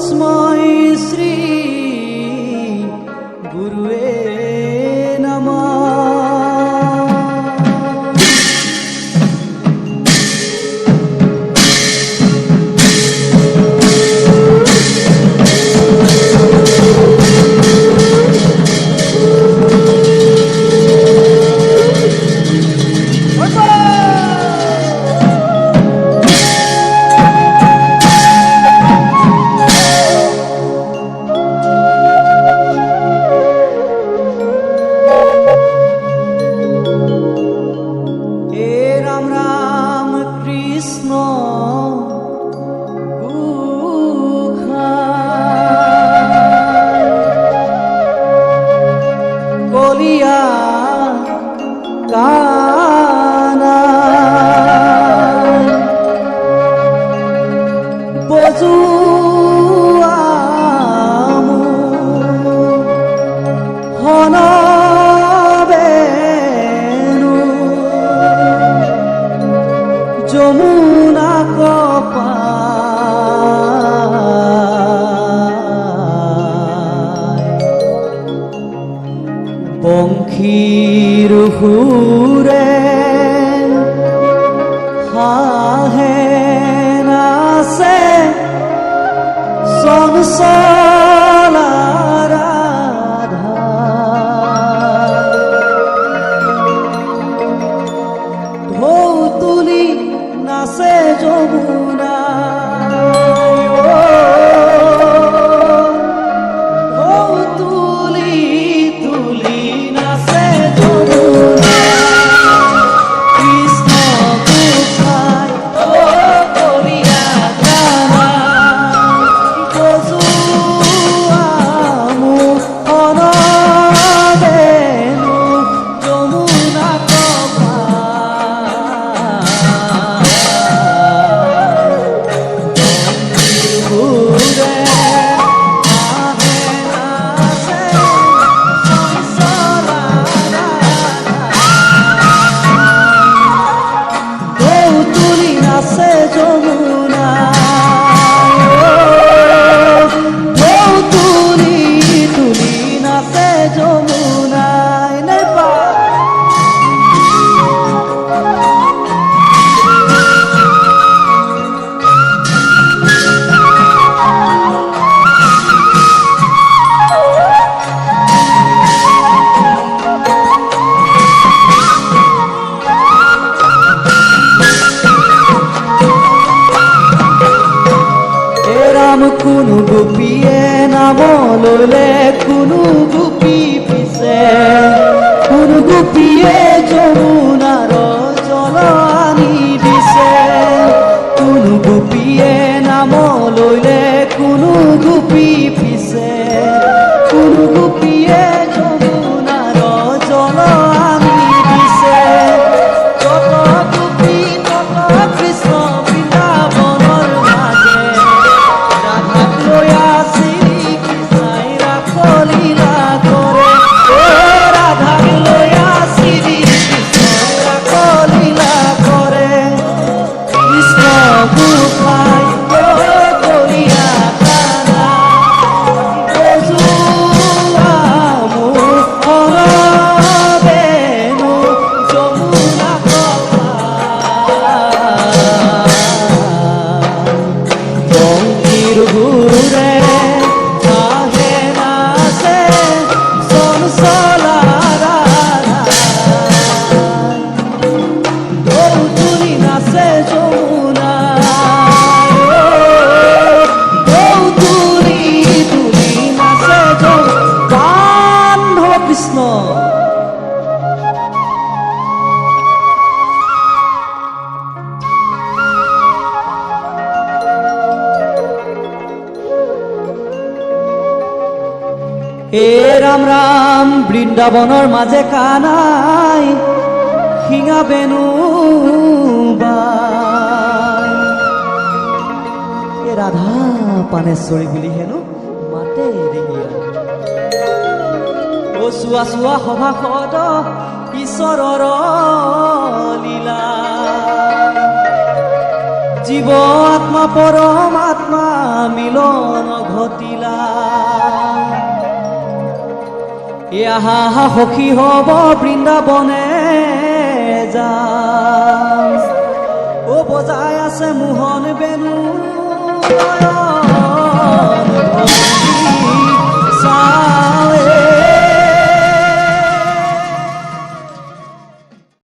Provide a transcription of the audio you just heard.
তস্मै শ্ৰী গুৰুৱে নমঃ। যমুনা কপায় বংশীৰ সুৰে হাঁহে নাচে চঞ্চলা ৰাধা ঢৌ তুলি নাচে যমুনা ঢৌ তুলি তুলি নাচে যমুনা কৃষ্ণ গোসাই কলিয়া গানা বজোৱা মোহন বেণু যমুনা কোনো গোপীয়ে নাম ললে কোনো গোপী পিছে কোনো গোপীয়ে যমুনাৰ জল আনি দিছে কোনো গোপীয়ে নাম ললে কোনো গোপী পিছে কোনো গোপীয়ে যমুনাৰ জল আনি দিছে যত গোপী তত কৃষ্ণ বৃন্দাবনৰ মাজে হে ৰাম ৰাম বৃন্দাবনৰ মাজে কানাই শিঙা বেনু বাই ৰাধা পানেশ্বৰী বুলি হেনো মাতে দেহিয়া ও চোৱা চোৱা সভাসদ ঈশ্বৰৰ লীলা জীৱ আত্মা পৰমাত্মা মিলন ঘটিলা এহা সখী হব বৃন্দাবনে যা ও বজাই আছে মোহন বেনু